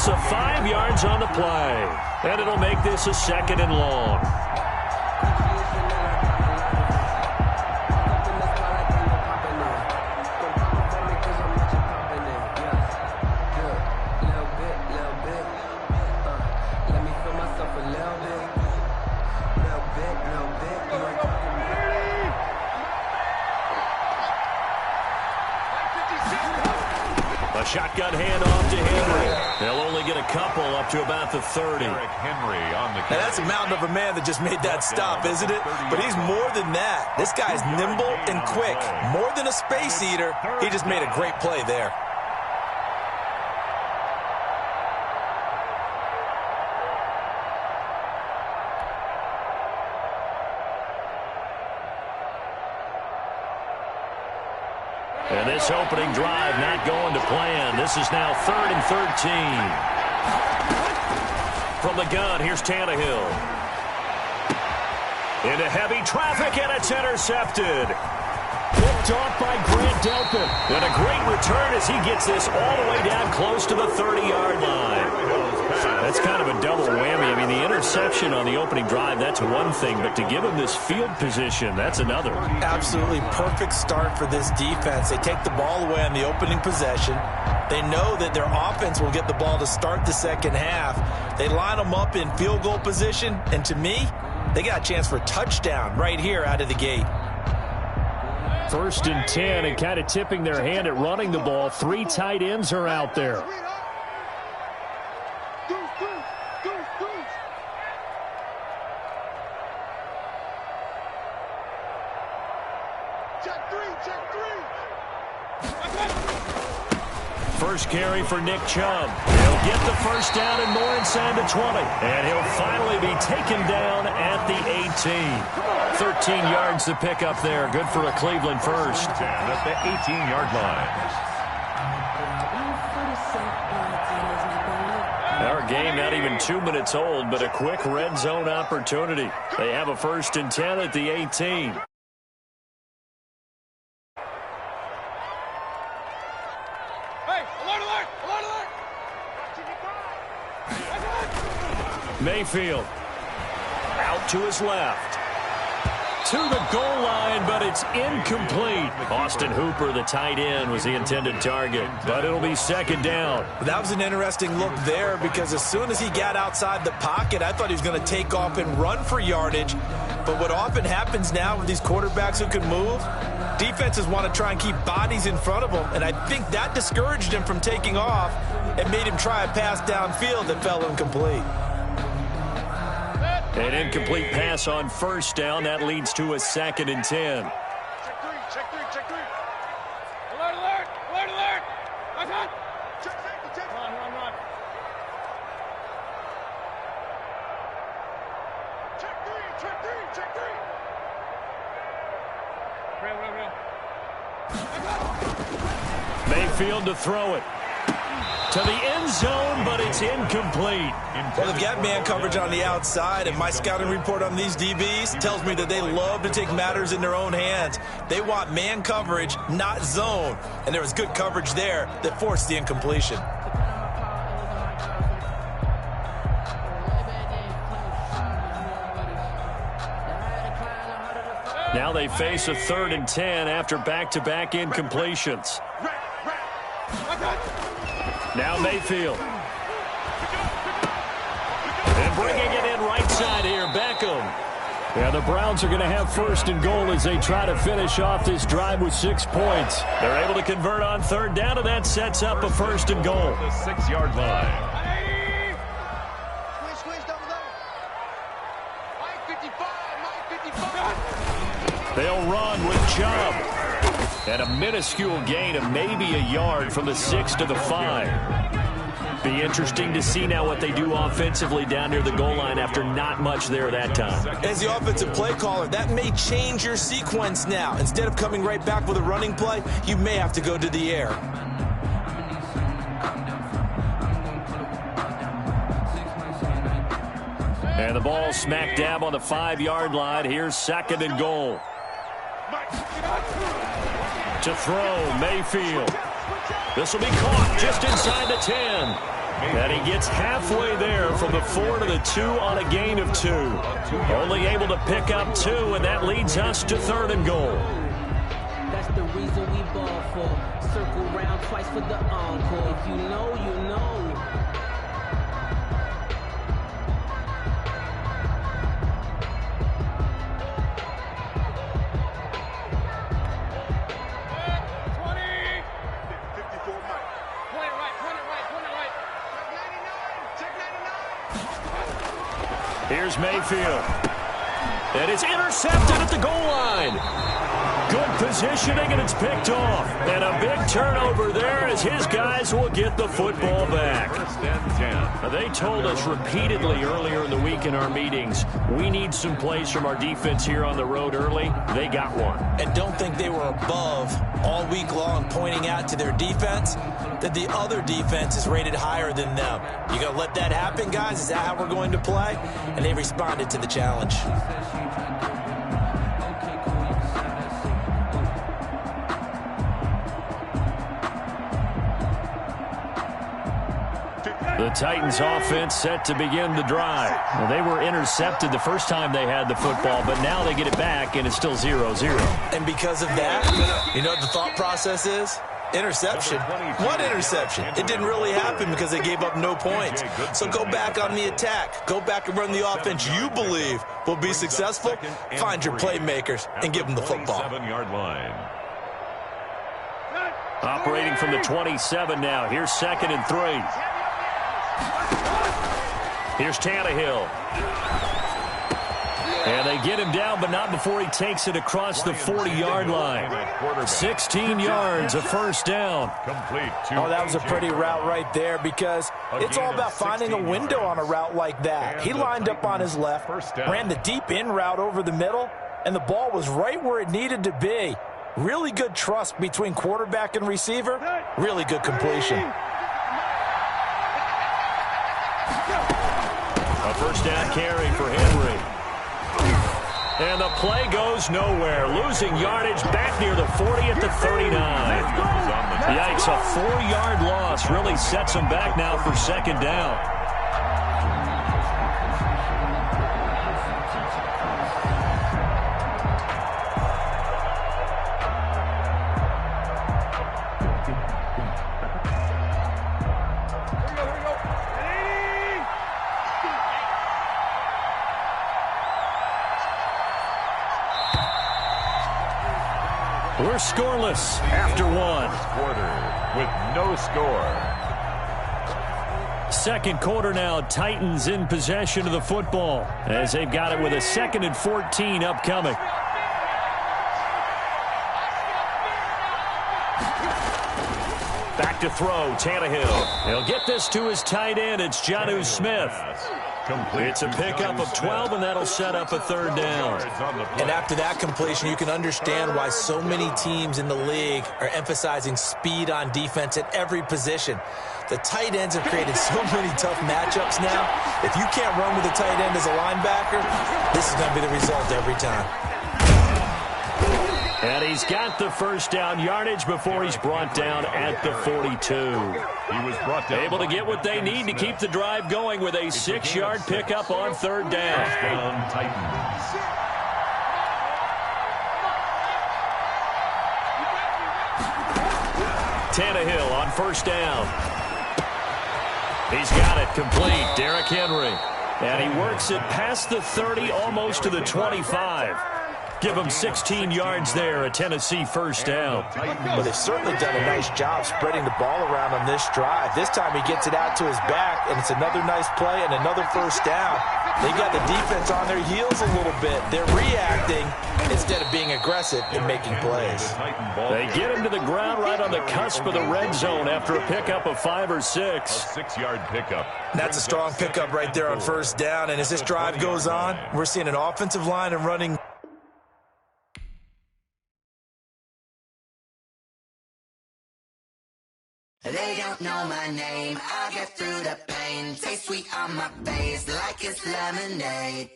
loss of 5 yards on the play. And it'll make this a 2nd and long. A shotgun handoff to Henry. They'll only get a couple up to about the 30. Henry on the now that's a mountain of a man that just made that stop, isn't it? But he's more than that. This guy's nimble and quick. More than a space eater. He just made a great play there. And this opening drive not going to plan. This is now 3rd and 13. From the gun, here's Tannehill. Into heavy traffic, and it's intercepted. Picked off by Grant Delpit. And a great return as he gets this all the way down close to the 30-yard line. That's kind of a double whammy. I mean, the interception on the opening drive, that's one thing. But to give him this field position, that's another. Absolutely perfect start for this defense. They take the ball away on the opening possession. They know that their offense will get the ball to start the second half. They line them up in field goal position. And to me, they got a chance for a touchdown right here out of the gate. 1st and 10, and kind of tipping their hand at running the ball. 3 tight ends are out there. First carry for Nick Chubb. He'll get the first down and more inside the 20. And he'll finally be taken down at the 18. 13 yards to pick up there. Good for a Cleveland first. At the 18-yard line. Our game not even 2 minutes old, but a quick red zone opportunity. They have a 1st and 10 at the 18. Mayfield out to his left. To the goal line, but it's incomplete. Austin Hooper, the tight end, was the intended target, but it'll be 2nd down. That was an interesting look there because as soon as he got outside the pocket, I thought he was going to take off and run for yardage. But what often happens now with these quarterbacks who can move, defenses want to try and keep bodies in front of them, and I think that discouraged him from taking off and made him try a pass downfield that fell incomplete. An incomplete pass on 1st down. That leads to a 2nd and 10. Check 3, check 3. Alert. Watch out. Check. Run. Check 3. Mayfield to throw it. To the end zone, but it's incomplete. Well, they've got man coverage on the outside, and my scouting report on these DBs tells me that they love to take matters in their own hands. They want man coverage, not zone. And there was good coverage there that forced the incompletion. Now they face a 3rd and 10 after back-to-back incompletions. Now Mayfield. And bringing it in right side here, Beckham. Yeah, the Browns are going to have 1st and goal as they try to finish off this drive with 6 points. They're able to convert on 3rd down, and that sets up a 1st and goal. The 6-yard line. They'll run with Chubb. And a minuscule gain of maybe a yard from the 6 to the 5. Be interesting to see now what they do offensively down near the goal line after not much there that time. As the offensive play caller, that may change your sequence now. Instead of coming right back with a running play, you may have to go to the air. And the ball smack dab on the 5-yard line. Here's 2nd and goal. To throw, Mayfield. This will be caught just inside the 10. And he gets halfway there from the 4 to the 2 on a gain of 2. Only able to pick up 2, and that leads us to 3rd and goal. That's the reason we ball for. Circle round twice for the encore. If you know, you know. Here's Mayfield. And it's intercepted at the goal line. Good positioning, and it's picked off. And a big turnover there as his guys will get the football back. Now, they told us repeatedly earlier in the week in our meetings, we need some plays from our defense here on the road early. They got one. And don't think they were above all week long pointing out to their defense that the other defense is rated higher than them. You going to let that happen, guys? Is that how we're going to play? And they responded to the challenge. The Titans offense set to begin the drive. Well, they were intercepted the first time they had the football, but now they get it back, and it's still 0-0. And because of that, you know what the thought process is? Interception. One interception. It didn't really happen because they gave up no points. So go back on the attack. Go back and run the offense you believe will be successful. Find your playmakers and give them the football. 7-yard line. Operating from the 27 now. Here's 2nd and 3. Here's Tannehill. And they get him down, but not before he takes it across the 40-yard line. 16 yards, a first down. Oh, that was a pretty route right there because it's all about finding a window on a route like that. He lined up on his left, ran the deep in route over the middle, and the ball was right where it needed to be. Really good trust between quarterback and receiver. Really good completion. A first down carry for Henry. And the play goes nowhere. Losing yardage back near the 40 at the 39. Yikes, a 4-yard loss really sets them back now for 2nd down. We're scoreless after 1. Quarter with no score. 2nd quarter now, Titans in possession of the football as they've got it with a 2nd and 14 upcoming. Back to throw, Tannehill. He'll get this to his tight end. It's Jonnu Smith. It's a pickup of 12, and that'll set up a 3rd down. And after that completion, you can understand why so many teams in the league are emphasizing speed on defense at every position. The tight ends have created so many tough matchups now. If you can't run with a tight end as a linebacker, this is going to be the result every time. And he's got the first down yardage before he's brought down at the 42. He was brought down. Able to get what they need to keep the drive going with a 6-yard pickup on 3rd down. Titans. Tannehill on 1st down. He's got it complete. Derrick Henry. And he works it past the 30, almost to the 25. Give him 16 yards there, a Tennessee first down. But they've certainly done a nice job spreading the ball around on this drive. This time he gets it out to his back, and it's another nice play and another first down. They got the defense on their heels a little bit. They're reacting instead of being aggressive and making plays. They get him to the ground right on the cusp of the red zone after a pickup of 5 or 6. A 6-yard pickup. That's a strong pickup right there on first down, and as this drive goes on, we're seeing an offensive line and running. They don't know my name, I get through the pain. Taste sweet on my face like it's lemonade.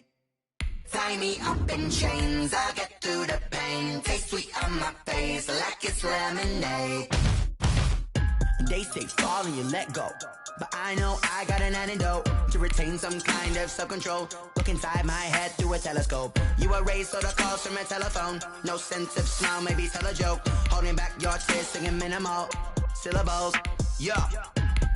Tie me up in chains, I get through the pain. Taste sweet on my face like it's lemonade. They say fall and you let go, but I know I got an antidote to retain some kind of self-control. Look inside my head through a telescope. You erase all the calls from a telephone. No sense of smile, maybe tell a joke. Holding back your tears, singing minimal syllables. Yeah.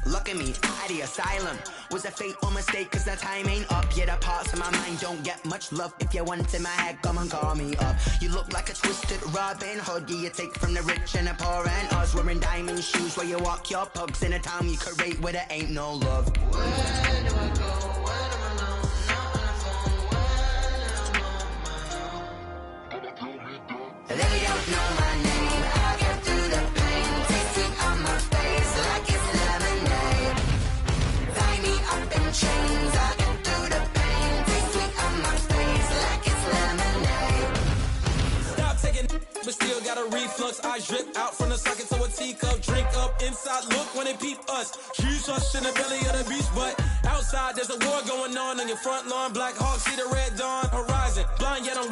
Look at me, out of the asylum. Was a fate or mistake, cause the time ain't up. Yet the parts of my mind don't get much love. If you want in my head, come and call me up. You look like a twisted Robin Hood. Yeah, you take from the rich and the poor and us. Wearing diamond shoes where you walk your pugs. In a town you create where there ain't no love. Where do I go? When I'm alone? Not on the phone. When I'm on my own. They don't know my name. I get through the pain. Tasting on my face like it's lemonade. Tie me up in chains. I get through the pain. Tasting on my face like it's lemonade. Stop taking, but still got a reflux. I drip out from the socket to a teacup. Drink up inside. Look when they peep us. Huge us in the belly of the beach, but outside there's a war going on your front lawn. Black Hawk see the red dawn horizon. Blind yet I'm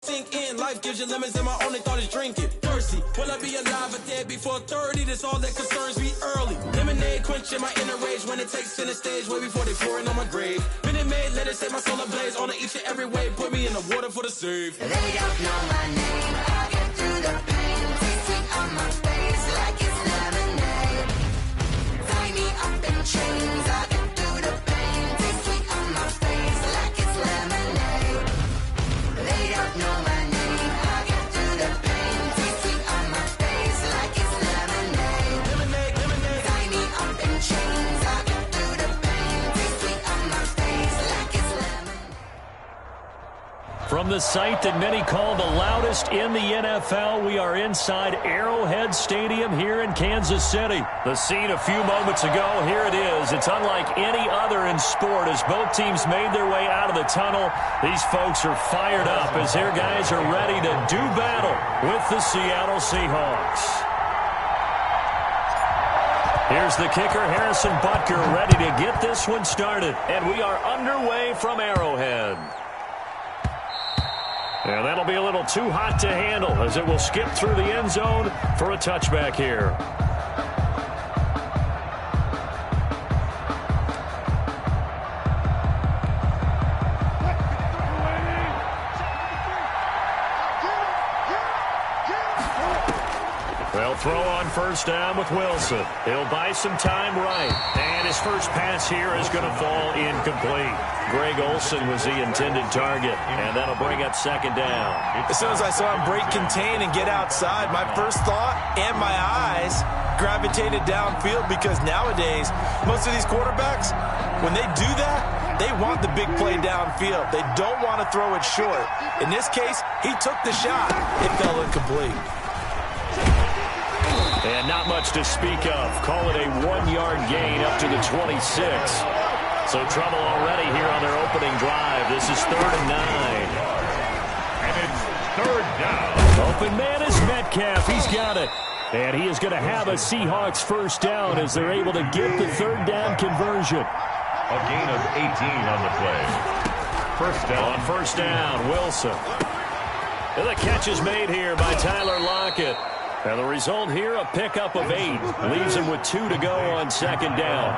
sink in, life gives you lemons and my only thought is drinking. Thirsty, will I be alive or dead before 30? That's all that concerns me early. Lemonade quenching my inner rage when it takes center stage way before they pour it on my grave. Minute Maid, let it set my soul ablaze on each and every way. Put me in the water for the save. They don't know my name. I get through the pain. Tasting on my face like it's lemonade. Tie me up in chains. I get through the pain. Tasting on my face like it's lemonade. They don't know my name. I get through the pain. Tasting on my face like it's lemonade. Lemonade, lemonade. Tie me up in chains. I get through the pain. Tasting on my face like it's lemonade. From the site that many call the loudest in the NFL, we are inside Arrowhead Stadium here in Kansas City. The scene a few moments ago, here it is. It's unlike any other in sport as both teams made their way out of the tunnel. These folks are fired up as their guys are ready to do battle with the Seattle Seahawks. Here's the kicker, Harrison Butker, ready to get this one started. And we are underway from Arrowhead. And that'll be a little too hot to handle as it will skip through the end zone for a touchback here. They'll throw on first down with Wilson. He'll buy some time right. And his first pass here is going to fall incomplete. Greg Olsen was the intended target, and that'll bring up second down. As soon as I saw him break contain and get outside, my first thought and my eyes gravitated downfield because nowadays, most of these quarterbacks, when they do that, they want the big play downfield. They don't want to throw it short. In this case, he took the shot. It fell incomplete. And not much to speak of. Call it a 1-yard gain up to the 26. So trouble already here on their opening drive. This is 3rd and 9. And it's 3rd down. Open man is Metcalf. He's got it. And he is going to have a Seahawks first down as they're able to get the 3rd down conversion. A gain of 18 on the play. First down. On first down, Wilson. And the catch is made here by Tyler Lockett. And the result here, a pickup of 8. Leaves him with 2 to go on second down.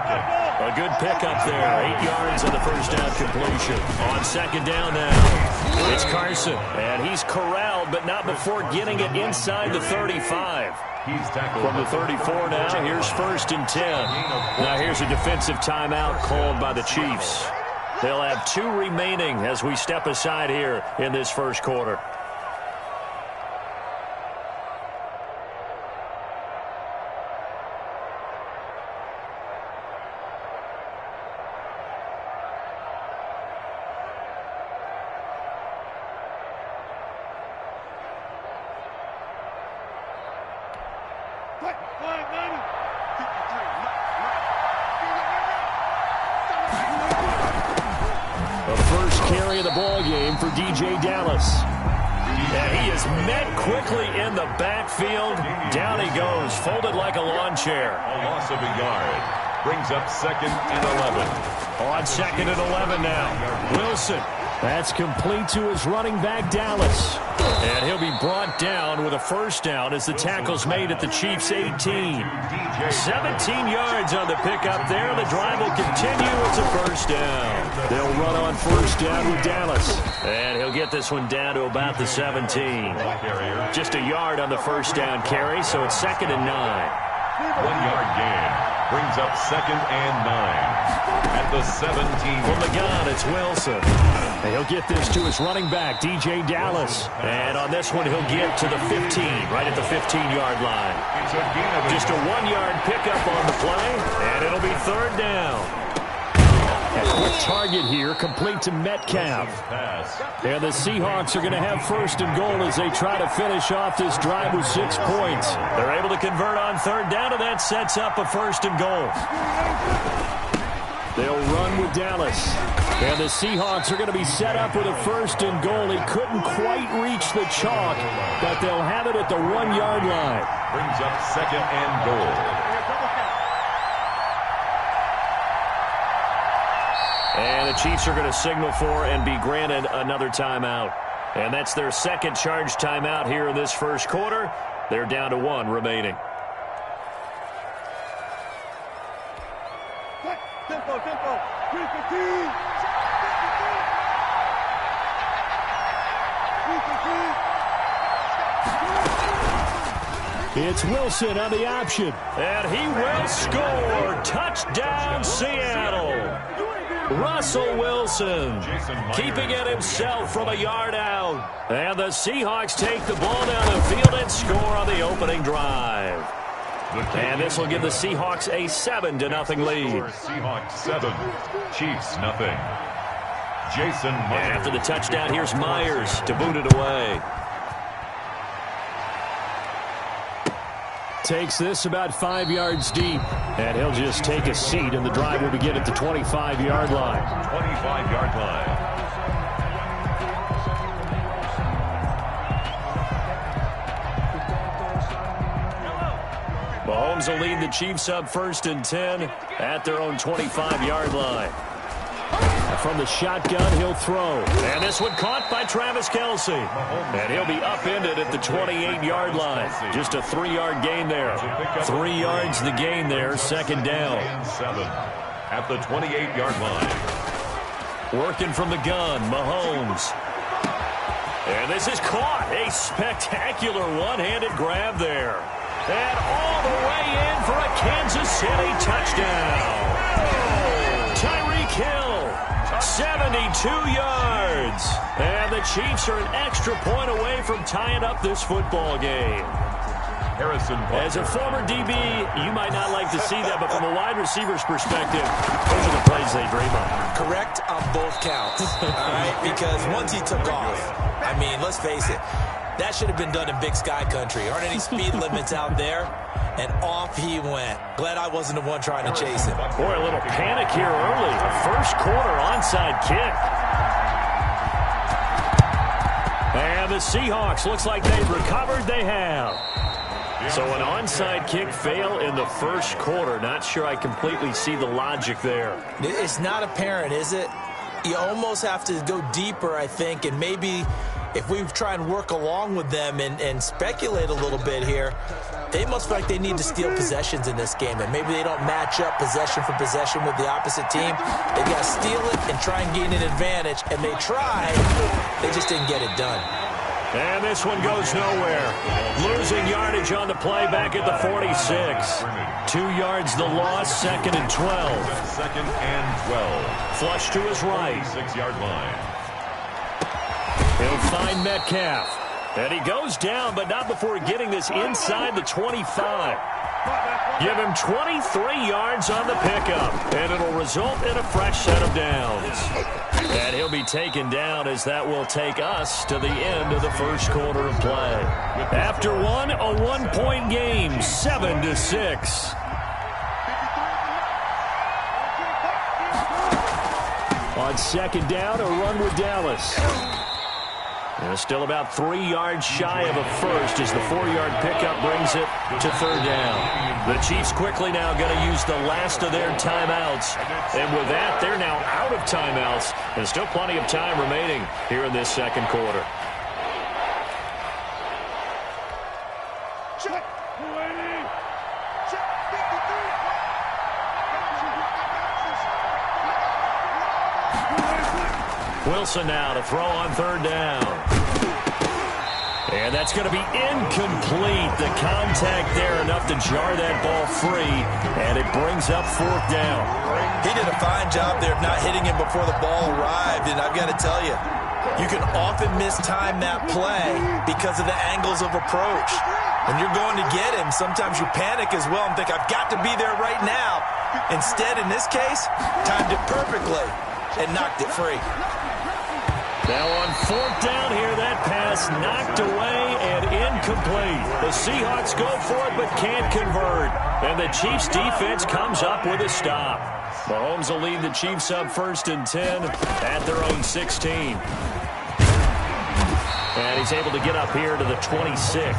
A good pickup there. 8 yards on the first down completion. On second down now, it's Carson. And he's corralled, but not before getting it inside the 35. He's tackled From the 34 now, here's 1st and 10. Now here's a defensive timeout called by the Chiefs. They'll have 2 remaining as we step aside here in this first quarter. For DJ Dallas. And he is met quickly in the backfield. Down he goes, folded like a lawn chair. A loss of a yard. Brings up 2nd and 11. On 2nd and 11 now. Wilson That's complete to his running back, Dallas. And he'll be brought down with a first down as the tackle's made at the Chiefs' 18. 17 yards on the pickup there. The drive will continue. It's a first down. They'll run on first down with Dallas. And he'll get this one down to about the 17. Just a yard on the first down carry, so it's 2nd and 9. 1-yard gain. Brings up 2nd and 9 at the 17. From the gun, it's Wilson. And he'll get this to his running back, DJ Dallas. And on this one, he'll get to the 15, right at the 15-yard line. Just a 1-yard pickup on the play, and it'll be 3rd down. A quick target here, complete to Metcalf. And the Seahawks are going to have 1st and goal as they try to finish off this drive with 6 points. They're able to convert on 3rd down, and that sets up a 1st and goal. They'll run with Dallas. And the Seahawks are going to be set up with a 1st and goal. He couldn't quite reach the chalk, but they'll have it at the 1-yard line. Brings up 2nd and goal. And the Chiefs are going to signal for and be granted another timeout. And that's their 2nd charge timeout here in this first quarter. They're down to 1 remaining. Tempo, tempo. 315. It's Wilson on the option. And he will score. Touchdown, Seattle. Russell Wilson keeping it himself from a yard out. And the Seahawks take the ball down the field and score on the opening drive. And this will give the Seahawks a 7-0 lead. Seahawks 7, Chiefs 0. Jason Myers. And after the touchdown, here's Myers to boot it away. Takes this about 5 yards deep. And he'll just take a seat, and the drive will begin at the 25-yard line. 25-yard line. Mahomes will lead the Chiefs up 1st and 10 at their own 25-yard line. From the shotgun, he'll throw. And this one caught by Travis Kelce. And he'll be upended at the 28-yard line. Just a 3-yard gain there. 3 yards the gain there, 2nd down. 7 at the 28-yard line. Working from the gun, Mahomes. And this is caught. A spectacular one-handed grab there. And all the way in for a Kansas City touchdown. Tyreek Hill, 72 yards. And the Chiefs are an extra point away from tying up this football game. As a former DB, you might not like to see that, but from a wide receiver's perspective, those are the plays they dream of. Correct on both counts, all right? Because once he took off, I mean, let's face it, that should have been done in Big Sky Country. Aren't any speed limits out there? And off he went. Glad I wasn't the one trying to chase him. Boy, a little panic here early. A first quarter onside kick. And the Seahawks, looks like they've recovered. They have. So an onside kick fail in the first quarter. Not sure I completely see the logic there. It's not apparent, is it? You almost have to go deeper, I think, and maybe if we try and work along with them and speculate a little bit here, they must feel like they need to steal possessions in this game, and maybe they don't match up possession for possession with the opposite team. They got to steal it and try and gain an advantage, and they tried. They just didn't get it done. And this one goes nowhere. Losing yardage on the play back at the 46. 2 yards the loss, 2nd and 12. 2nd and 12. Flush to his right. 6-yard line. He'll find Metcalf. And he goes down, but not before getting this inside the 25. Give him 23 yards on the pickup, and it'll result in a fresh set of downs. And he'll be taken down as that will take us to the end of the first quarter of play. After one, a 1-point game, 7-6. On 2nd down, a run with Dallas. And still about 3 yards shy of a first as the 4-yard pickup brings it to third down. The Chiefs quickly now going to use the last of their timeouts. And with that, they're now out of timeouts. There's still plenty of time remaining here in this second quarter. Check. 280. Check. 53. Wilson now to throw on third down. And that's going to be incomplete. The contact there enough to jar that ball free, and it brings up fourth down. He did a fine job there of not hitting him before the ball arrived, and I've got to tell you, you can often mistime that play because of the angles of approach. When you're going to get him, sometimes you panic as well and think, I've got to be there right now. Instead, in this case, timed it perfectly and knocked it free. Now on fourth down here, that pass knocked away and incomplete. The Seahawks go for it but can't convert. And the Chiefs defense comes up with a stop. Mahomes will lead the Chiefs up 1st and 10 at their own 16. And he's able to get up here to the 26.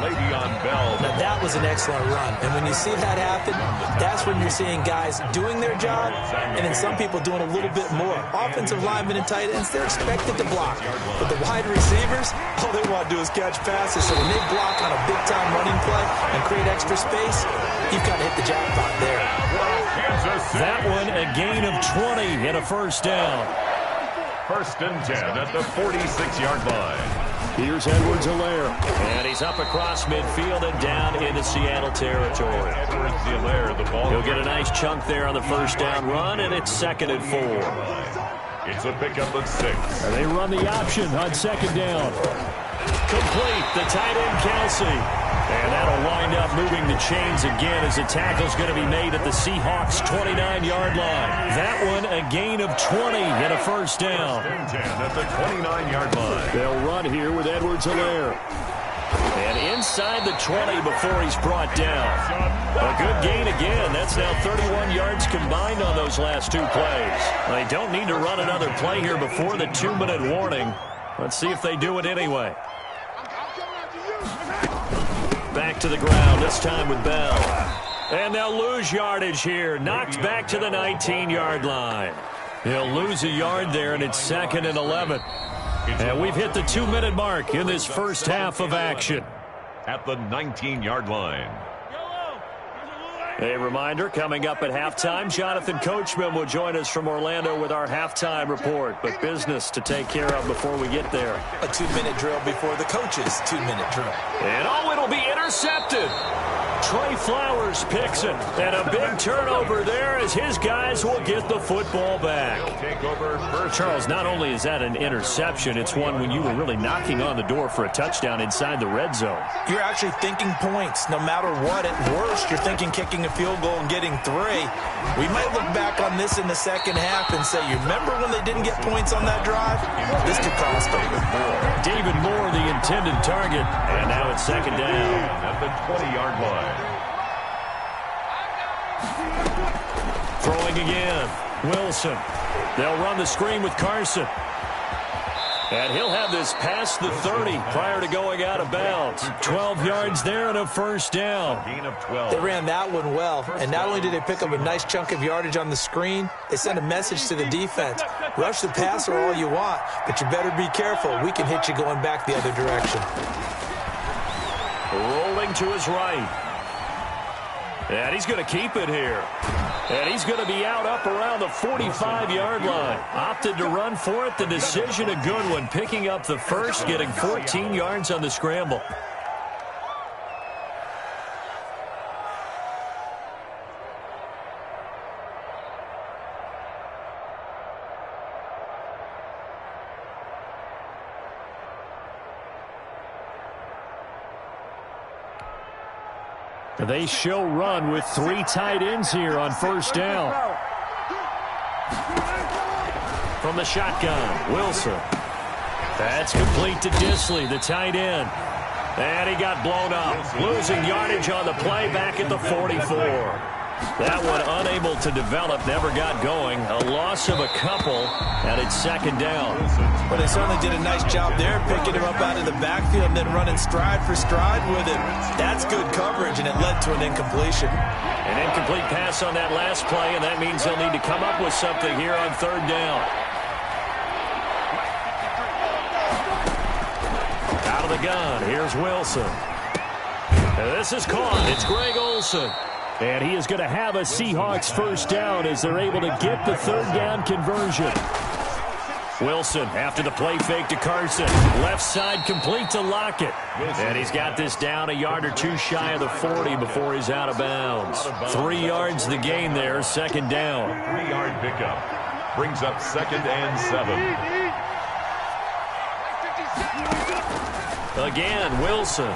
Le'Veon Bell. Now that was an excellent run. And when you see that happen, that's when you're seeing guys doing their job and then some people doing a little bit more. Offensive linemen and tight ends, they're expected to block. But the wide receivers, all they want to do is catch passes. So when they block on a big-time running play and create extra space, you've got to hit the jackpot there. That one a gain of 20 and a first down. 1st and 10 at the 46-yard line. Here's Edwards-Helaire. And he's up across midfield and down into Seattle territory. Edwards-Helaire, the ball. He'll get a nice chunk there on the first down run, and it's 2nd and 4. It's a pickup of 6. And they run the option on 2nd down. Complete, the tight end Kelsey. And that'll wind up moving the chains again as the tackle's going to be made at the Seahawks' 29-yard line. That one a gain of 20 and a first down. 1st and 10 at the 29-yard line. They'll run here with Edwards-Helaire. And inside the 20 before he's brought down. A good gain again. That's now 31 yards combined on those last 2 plays. They don't need to run another play here before the 2-minute warning. Let's see if they do it anyway. Back to the ground, this time with Bell. And they'll lose yardage here. Knocked back to the 19-yard line. He'll lose a yard there, and it's 2nd and 11. And we've hit the 2-minute mark in this first half of action. At the 19-yard line. A reminder, coming up at halftime, Jonathan Coachman will join us from Orlando with our halftime report. But business to take care of before we get there. A 2-minute drill before the coach's 2-minute drill. And oh, it'll be intercepted. Trey Flowers picks it. And a big turnover there as his guys will get the football back. Take over first. Charles, not only is that an interception, it's one when you were really knocking on the door for a touchdown inside the red zone. You're actually thinking points no matter what. At worst, you're thinking kicking a field goal and getting 3. We might look back on this in the second half and say, you remember when they didn't get points on that drive? This could cost them. David Moore, the intended target. And now it's 2nd down. At the 20-yard line. Throwing again. Wilson. They'll run the screen with Carson. And he'll have this past the 30 prior to going out of bounds. 12 yards there and a first down. Gain of 12. They ran that one well. And not only did they pick up a nice chunk of yardage on the screen, they sent a message to the defense. Rush the passer all you want, but you better be careful. We can hit you going back the other direction. Rolling to his right. And he's going to keep it here. And he's going to be out up around the 45-yard line. Opted to run for it. The decision a good one. Picking up the first, getting 14 yards on the scramble. They show run with 3 tight ends here on first down. From the shotgun, Wilson. That's complete to Disley, the tight end. And he got blown up. Losing yardage on the play back at the 44. That one unable to develop, never got going. A loss of a couple, and it's second down. Well, they certainly did a nice job there, picking him up out of the backfield and then running stride for stride with him. That's good coverage, and it led to an incompletion. An incomplete pass on that last play, and that means they'll need to come up with something here on third down. Out of the gun, here's Wilson. This is caught. It's Greg Olsen. And he is going to have a Seahawks first down as they're able to get the third down conversion. Wilson after the play fake to Carson. Left side complete to Lockett. And he's got this down a yard or two shy of the 40 before he's out of bounds. 3 yards the gain there, second down. 3-yard pickup. Brings up second and 7. Again, Wilson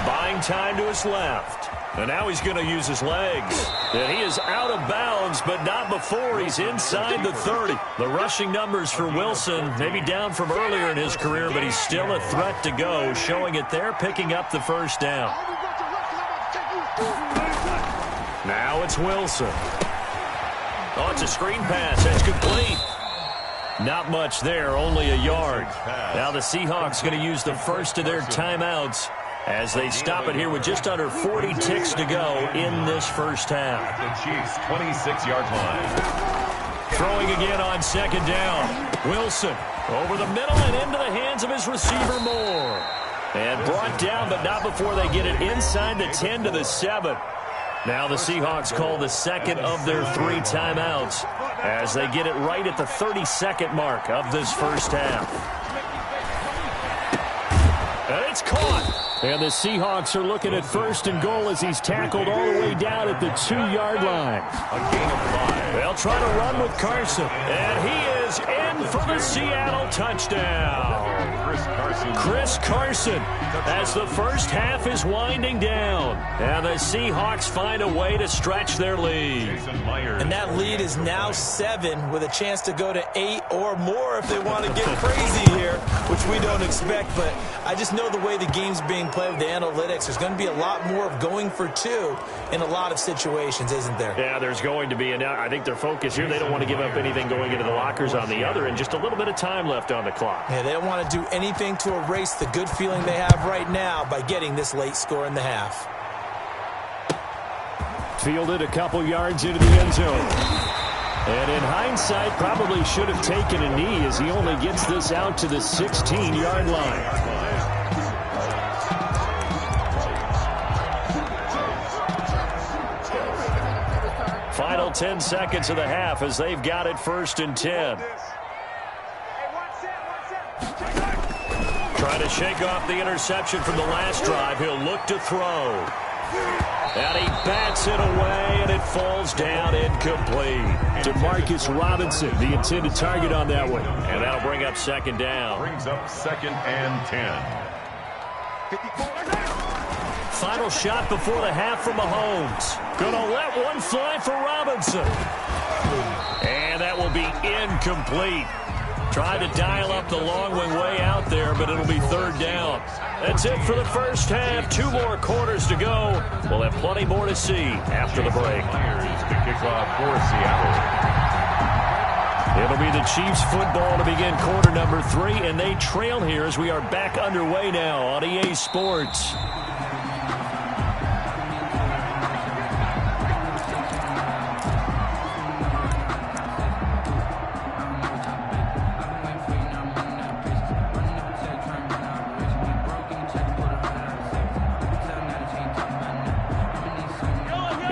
buying time to his left. And now he's going to use his legs. And he is out of bounds, but not before he's inside the 30. The rushing numbers for Wilson maybe down from earlier in his career, but he's still a threat to go, showing it there, picking up the first down. Now it's Wilson. Oh, it's a screen pass. That's complete. Not much there, only a yard. Now the Seahawks going to use the first of their timeouts as they stop it here with just under 40 ticks to go in this first half. The Chiefs' 26-yard line. Throwing again on second down. Wilson over the middle and into the hands of his receiver Moore. And brought down, but not before they get it inside the 10 to the 7. Now the Seahawks call the second of their 3 timeouts as they get it right at the 30-second mark of this first half. And it's caught. And the Seahawks are looking at first and goal as he's tackled all the way down at the 2-yard line. A gain of 5. They'll try to run with Carson. And he is in for the Seattle touchdown. Chris Carson as the first half is winding down. And the Seahawks find a way to stretch their lead. And that lead is now 7 with a chance to go to 8 or more if they want to get crazy here, which we don't expect. But I just know the way the game's being played with the analytics, there's going to be a lot more of going for 2 in a lot of situations, isn't there? Yeah, there's going to be. And now I think their focus here, they don't want to give up anything going into the lockers on the other, and just a little bit of time left on the clock. Yeah, they don't want to do anything to erase the good feeling they have right now by getting this late score in the half. Fielded a couple yards into the end zone. And in hindsight, probably should have taken a knee as he only gets this out to the 16-yard line. Final 10 seconds of the half as they've got it first and 10. Trying to shake off the interception from the last drive. He'll look to throw. And he bats it away, and it falls down incomplete. Demarcus Robinson, the intended target on that one. And that'll bring up second down. Brings up second and 10. Final shot before the half from Mahomes. Gonna let one fly for Robinson. And that will be incomplete. Tried to dial up the long one way out there, but it'll be third down. That's it for the first half. 2 more quarters to go. We'll have plenty more to see after the break. To kick off for Seattle. It'll be the Chiefs football to begin quarter number 3, and they trail here as we are back underway now on EA Sports.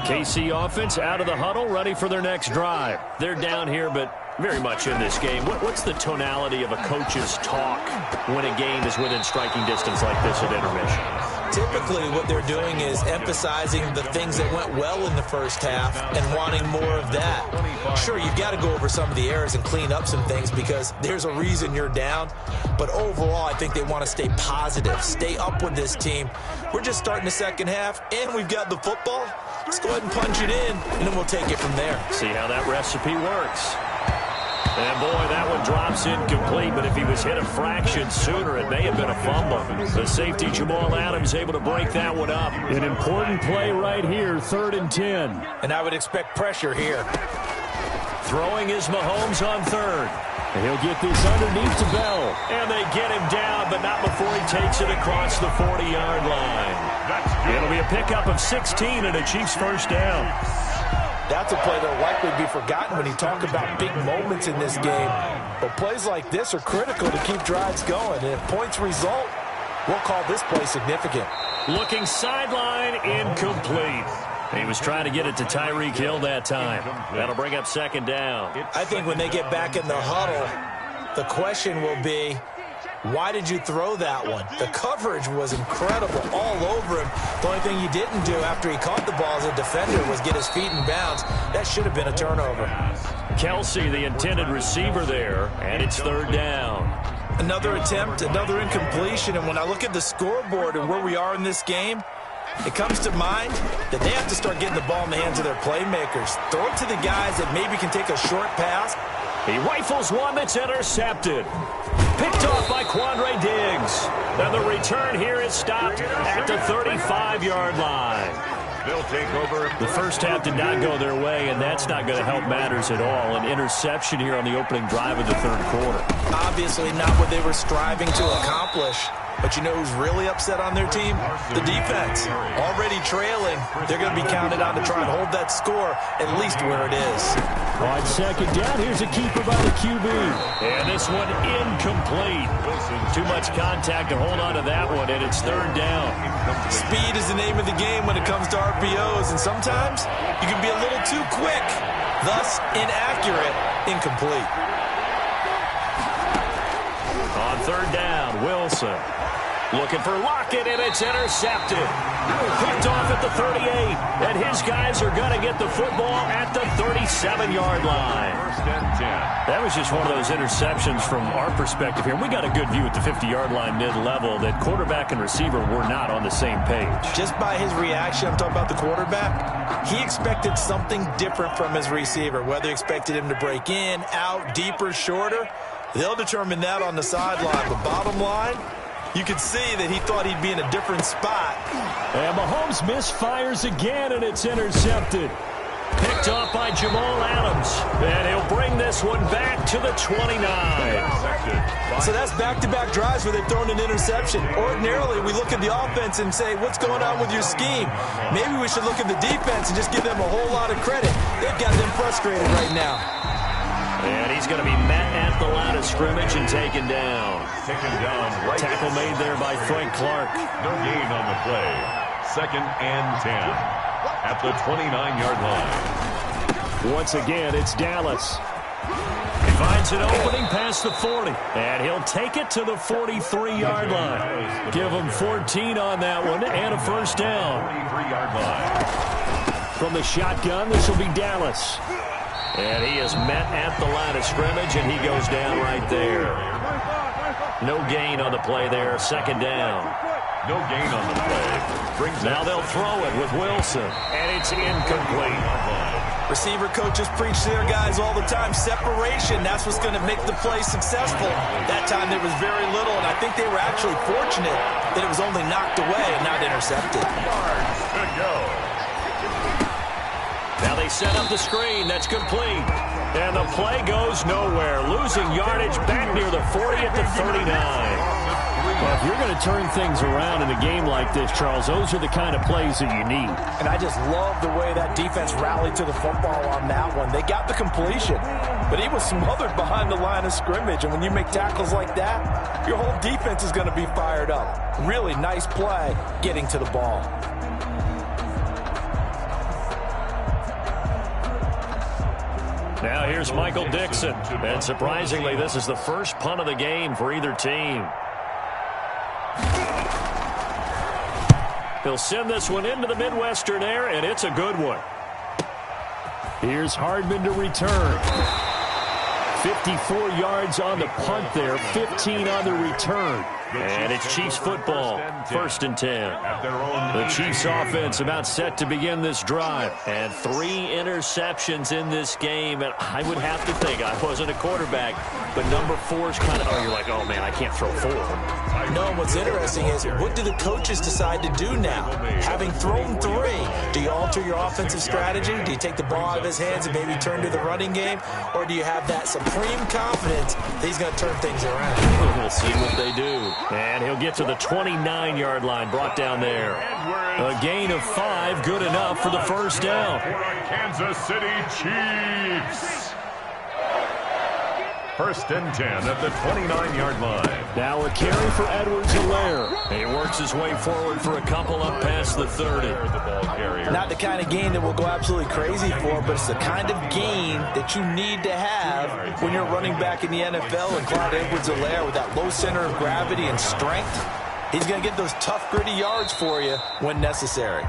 KC offense out of the huddle, ready for their next drive. They're down here, but very much in this game. What's the tonality of a coach's talk when a game is within striking distance like this at intermission? Typically, what they're doing is emphasizing the things that went well in the first half and wanting more of that. Sure, you've got to go over some of the errors and clean up some things because there's a reason you're down. But overall, I think they want to stay positive, stay up with this team. We're just starting the second half, and we've got the football. Let's go ahead and punch it in, and then we'll take it from there. See how that recipe works. And, boy, that one drops incomplete, but if he was hit a fraction sooner, it may have been a fumble. The safety, Jamal Adams, able to break that one up. An important play right here, 3rd and 10. And I would expect pressure here. Throwing is Mahomes on 3rd. And he'll get this underneath to Bell. And they get him down, but not before he takes it across the 40-yard line. It'll be a pickup of 16 and a Chiefs first down. That's a play that'll likely be forgotten when you talk about big moments in this game. But plays like this are critical to keep drives going. And if points result, we'll call this play significant. Looking sideline, incomplete. He was trying to get it to Tyreek Hill that time. That'll bring up 2nd down. I think when they get back in the huddle, the question will be, why did you throw that one? The coverage was incredible all over him. The only thing he didn't do after he caught the ball as a defender was get his feet in bounds. That should have been a turnover. Kelsey, the intended receiver there, and it's 3rd down. Another attempt, another incompletion, and when I look at the scoreboard and where we are in this game, it comes to mind that they have to start getting the ball in the hands of their playmakers. Throw it to the guys that maybe can take a short pass. He rifles one that's intercepted. Picked off by Quandre Diggs. And the return here is stopped at the 35-yard line. They'll take over. The first half did not go their way, and that's not going to help matters at all. An interception here on the opening drive of the 3rd quarter. Obviously not what they were striving to accomplish. But you know who's really upset on their team? The defense. Already trailing. They're going to be counted on to try and hold that score at least where it is. On 2nd down, here's a keeper by the QB. And this one incomplete. Too much contact to hold on to that one, and it's 3rd down. Speed is the name of the game when it comes to RPOs, and sometimes you can be a little too quick. Thus, inaccurate, incomplete. On 3rd down, Wilson. Looking for Lockett, and it's intercepted. Picked off at the 38, and his guys are going to get the football at the 37-yard line. 1st and 10. That was just one of those interceptions from our perspective here. We got a good view at the 50-yard line mid-level that quarterback and receiver were not on the same page. Just by his reaction, I'm talking about the quarterback, he expected something different from his receiver, whether he expected him to break in, out, deeper, shorter. They'll determine that on the sideline. But bottom line, you could see that he thought he'd be in a different spot. And Mahomes misfires again, and it's intercepted. Picked off by Jamal Adams. And he'll bring this one back to the 29. So that's back-to-back drives where they've thrown an interception. Ordinarily, we look at the offense and say, what's going on with your scheme? Maybe we should look at the defense and just give them a whole lot of credit. They've got them frustrated right now. And he's going to be met at the line of scrimmage and taken down. Taken down right. Tackle made there by Frank Clark. No gain on the play. 2nd and 10 at the 29-yard line. Once again, it's Dallas. He finds an opening past the 40, and he'll take it to the 43-yard line. Give him 14 on that one and a 1st down. 43-yard line. From the shotgun, this will be Dallas. And he is met at the line of scrimmage, and he goes down right there. No gain on the play there. 2nd down. No gain on the play. Now they'll throw it with Wilson, and it's incomplete. Receiver coaches preach to their guys all the time. Separation, that's what's going to make the play successful. That time there was very little, and I think they were actually fortunate that it was only knocked away and not intercepted. Good go. Now they set up the screen. That's complete. And the play goes nowhere. Losing yardage back near the 40 at the 39. Well, if you're going to turn things around in a game like this, Charles, those are the kind of plays that you need. And I just love the way that defense rallied to the football on that one. They got the completion, but he was smothered behind the line of scrimmage. And when you make tackles like that, your whole defense is going to be fired up. Really nice play getting to the ball. Now here's Michael Dixon. And surprisingly, this is the first punt of the game for either team. He'll send this one into the Midwestern air, and it's a good one. Here's Hardman to return. 54 yards on the punt there, 15 on the return. And it's Chiefs football, 1st and 10. The Chiefs offense about set to begin this drive. And 3 interceptions in this game. And I would have to think, I wasn't a quarterback, but number 4 is kind of, you're like, oh, man, I can't throw 4. No, what's interesting is, what do the coaches decide to do now? Having thrown 3, do you alter your offensive strategy? Do you take the ball out of his hands and maybe turn to the running game? Or do you have that supreme confidence that he's going to turn things around? We'll see what they do. And he'll get to the 29-yard line, brought down there. A gain of 5, good enough for the first down. Kansas City Chiefs. 1st and 10 at the 29-yard line. Now a carry for Edwards-Helaire. He works his way forward for a couple up past the 30. Not the kind of gain that we'll go absolutely crazy for, but it's the kind of gain that you need to have when you're running back in the NFL. And Clyde Edwards-Helaire, with that low center of gravity and strength, he's going to get those tough, gritty yards for you when necessary.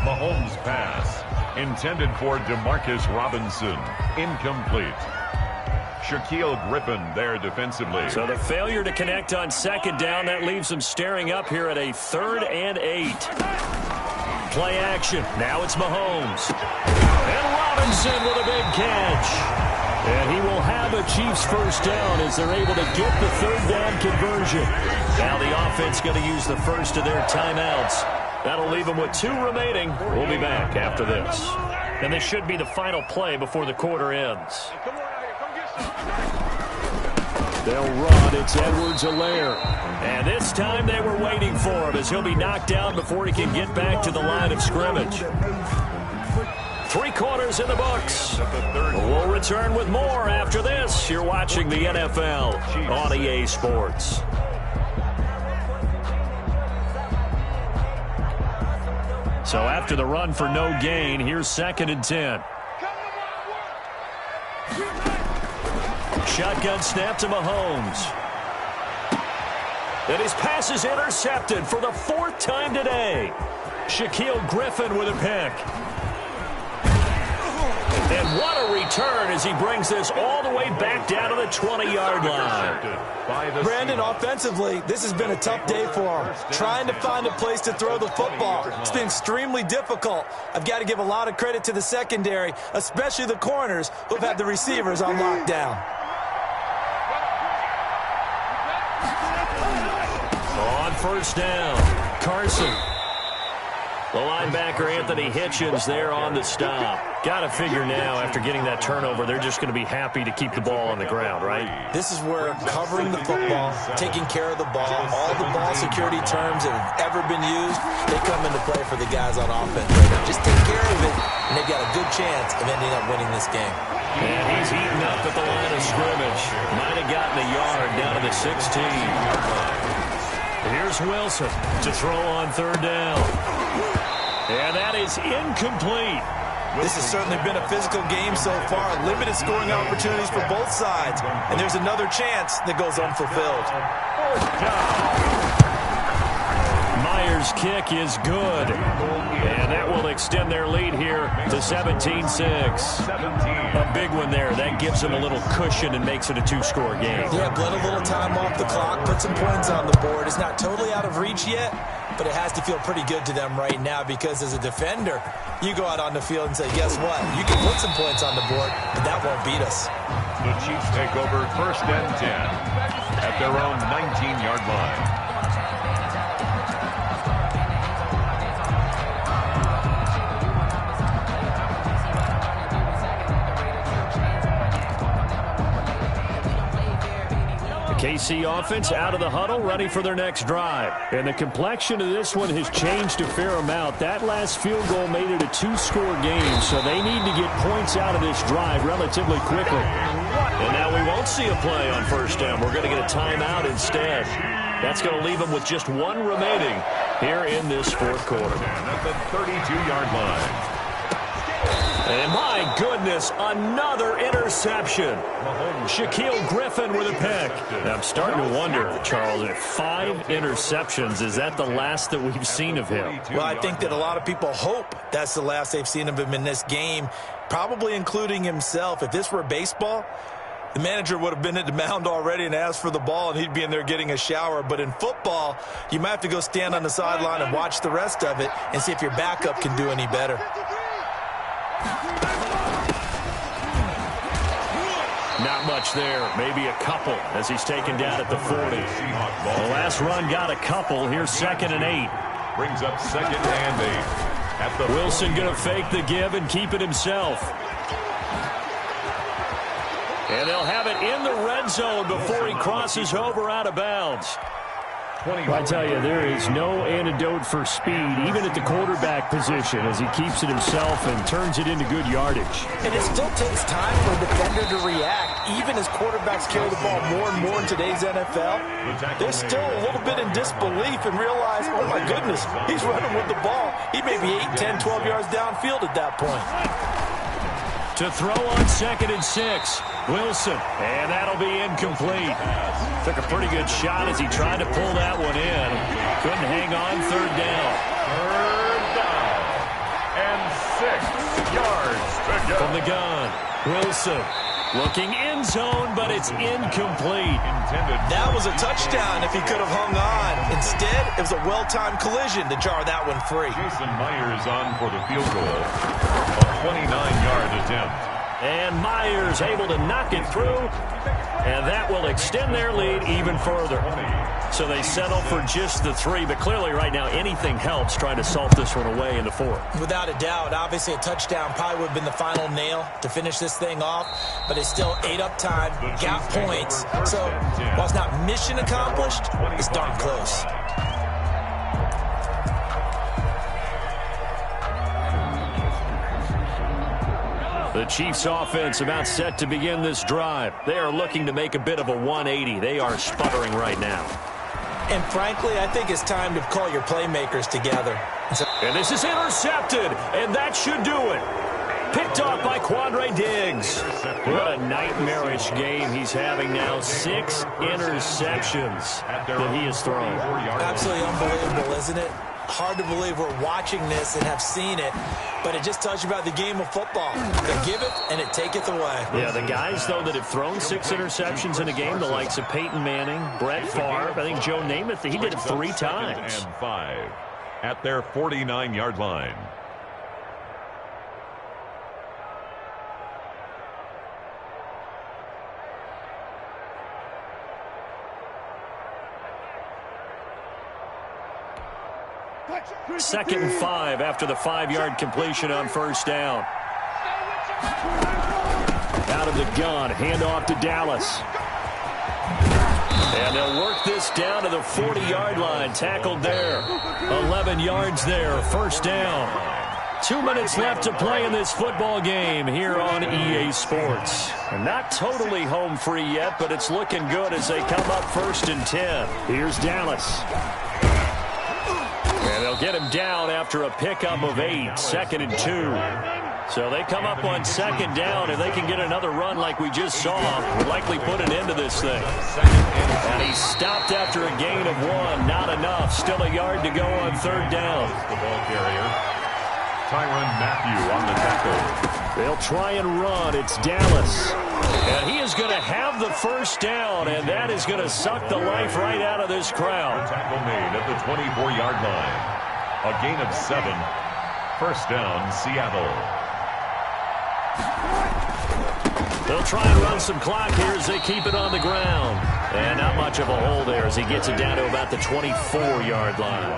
Mahomes' pass intended for Demarcus Robinson. Incomplete. Shaquille Griffin there defensively. So the failure to connect on 2nd down, that leaves them staring up here at a 3rd and 8. Play action. Now it's Mahomes. And Robinson with a big catch. And he will have a Chiefs first down as they're able to get the 3rd down conversion. Now the offense going to use the first of their timeouts. That'll leave them with 2 remaining. We'll be back after this. And this should be the final play before the quarter ends. They'll run. It's Edwards-Helaire. And this time they were waiting for him as he'll be knocked down before he can get back to the line of scrimmage. 3 quarters in the books. We'll return with more after this. You're watching the NFL on EA Sports. So after the run for no gain, here's 2nd and 10. Shotgun snap to Mahomes. And his pass is intercepted for the 4th time today. Shaquille Griffin with a pick. And what a return as he brings this all the way back down to the 20-yard line. Brandon, offensively, this has been a tough day for him. Trying to find a place to throw the football. It's been extremely difficult. I've got to give a lot of credit to the secondary, especially the corners who've had the receivers on lockdown. On 1st down, Carson. The linebacker, Anthony Hitchens, there on the stop. Got to figure now, after getting that turnover, they're just going to be happy to keep the ball on the ground, right? This is where covering the football, taking care of the ball, all the ball security terms that have ever been used, they come into play for the guys on offense. Just take care of it, and they've got a good chance of ending up winning this game. And he's eaten up at the line of scrimmage. Might have gotten a yard down to the 16. Here's Wilson to throw on 3rd down. And that is incomplete. This has certainly been a physical game so far. Limited scoring opportunities for both sides. And there's another chance that goes unfulfilled. Myers' kick is good. And that will extend their lead here to 17-6. A big one there. That gives them a little cushion and makes it a 2-score game. Yeah, bled a little time off the clock, put some points on the board. It's not totally out of reach yet, but it has to feel pretty good to them right now because as a defender, you go out on the field and say, guess what? You can put some points on the board, but that won't beat us. The Chiefs take over 1st and 10 at their own 19-yard line. KC offense out of the huddle, ready for their next drive. And the complexion of this one has changed a fair amount. That last field goal made it a 2-score game, so they need to get points out of this drive relatively quickly. And now we won't see a play on 1st down. We're going to get a timeout instead. That's going to leave them with just 1 remaining here in this 4th quarter. At the 32-yard line. And my goodness, another interception. Shaquille Griffin with a pick. Now, I'm starting to wonder, Charles, if 5 interceptions, is that the last that we've seen of him? Well, I think that a lot of people hope that's the last they've seen of him in this game, probably including himself. If this were baseball, the manager would have been at the mound already and asked for the ball, and he'd be in there getting a shower. But in football, you might have to go stand on the sideline and watch the rest of it and see if your backup can do any better. Not much there, maybe a couple as he's taken down at the 40. The last run got a couple. Here's 2nd and 8. Brings up 2nd and 8. At the Wilson going to fake the give and keep it himself. And they'll have it in the red zone before he crosses over out of bounds. I tell you, there is no antidote for speed, even at the quarterback position, as he keeps it himself and turns it into good yardage. And it still takes time for a defender to react, even as quarterbacks carry the ball more and more in today's NFL. They're still a little bit in disbelief and realize, oh my goodness, he's running with the ball. He may be 8, 10, 12 yards downfield at that point. To throw on 2nd and 6. Wilson, and that'll be incomplete. Took a pretty good shot as he tried to pull that one in. Couldn't hang on. 3rd down. 3rd down. And 6 yards to go. From the gun, Wilson looking end zone, but it's incomplete. That was a touchdown if he could have hung on. Instead, it was a well-timed collision to jar that one free. Jason Myers on for the field goal. A 29-yard attempt. And Myers able to knock it through, and that will extend their lead even further. So they settle for just the 3, but clearly right now anything helps trying to salt this one away into 4. Without a doubt, obviously a touchdown probably would have been the final nail to finish this thing off, but it's still ate up time, got points. So while it's not mission accomplished, it's darn close. The Chiefs offense about set to begin this drive. They are looking to make a bit of a 180. They are sputtering right now. And frankly, I think it's time to call your playmakers together. And this is intercepted, and that should do it. Picked off by Quandre Diggs. What a nightmarish game he's having now. 6 interceptions that he has thrown. Absolutely unbelievable, isn't it? Hard to believe we're watching this and have seen it, but it just tells you about the game of football. They give it, and it taketh away. Yeah, the guys, though, that have thrown 6 interceptions in a game, the likes of Peyton Manning, Brett Favre, I think Joe Namath, he did it 3 times. And 5 at their 49-yard line. Second and 5 after the 5-yard completion on 1st down. Out of the gun, handoff to Dallas. And they'll work this down to the 40-yard line. Tackled there. 11 yards there. 1st down. 2 minutes left to play in this football game here on EA Sports. And not totally home free yet, but it's looking good as they come up 1st and 10. Here's Dallas. And they'll get him down after a pickup of 8, 2nd and 2. So they come up on 2nd down, and they can get another run like we just saw. Would likely put an end to this thing. And he's stopped after a gain of 1. Not enough. Still a yard to go on 3rd down. The ball carrier, Tyrann Mathieu on the tackle. They'll try and run. It's Dallas. And he is going to have the 1st down, and that is going to suck the life right out of this crowd. Tackle made at the 24-yard line. A gain of 7. 1st down, Seattle. They'll try and run some clock here as they keep it on the ground. And not much of a hole there as he gets it down to about the 24-yard line.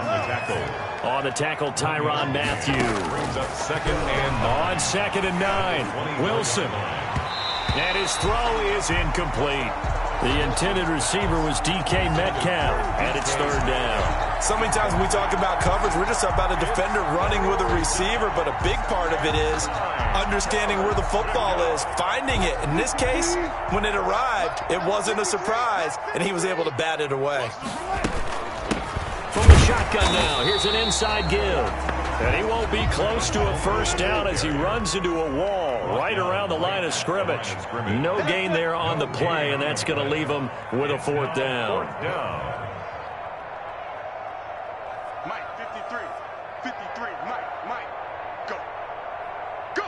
On the tackle, Tyrann Mathieu. Brings up 2nd and 9. On 2nd and 9, Wilson. And his throw is incomplete. The intended receiver was DK Metcalf, and it's 3rd down. So many times when we talk about coverage, we're just about a defender running with a receiver, but a big part of it is understanding where the football is, finding it. In this case, when it arrived, it wasn't a surprise, and he was able to bat it away. From the shotgun now, here's an inside give. And he won't be close to a 1st down as he runs into a wall right around the line of scrimmage. No gain there on the play, and that's going to leave him with a 4th down. Mike, 53, 53, Mike, go, go,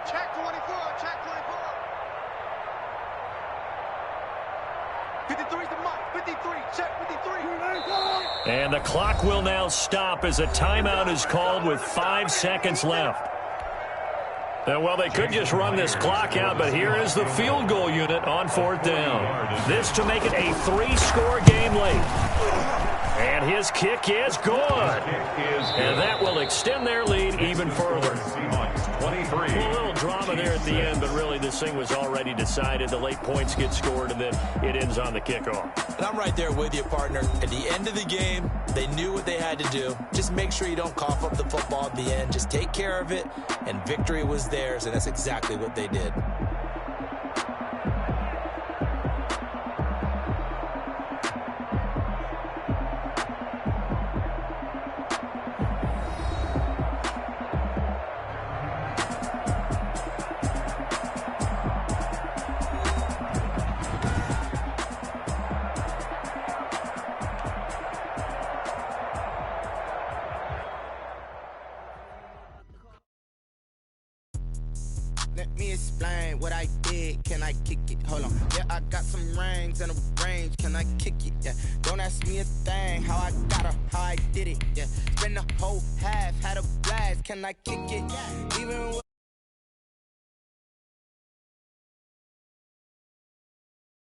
check 24, check 24. And the clock will now stop as a timeout is called with 5 seconds left. Well, they could just run this clock out, but here is the field goal unit on 4th down. This to make it a 3-score game late. And his kick is good. And that will extend their lead even further. 23. A little drama there at the end, but really this thing was already decided. The late points get scored, and then it ends on the kickoff. And I'm right there with you, partner. At the end of the game, they knew what they had to do. Just make sure you don't cough up the football at the end. Just take care of it, and victory was theirs, and that's exactly what they did. Let me explain what I did. Can I kick it? Hold on. Yeah, I got some rings and a range. Can I kick it? Yeah. Don't ask me a thing. How I got her, how I did it. Yeah. Spend the whole half, had a blast. Can I kick it? Even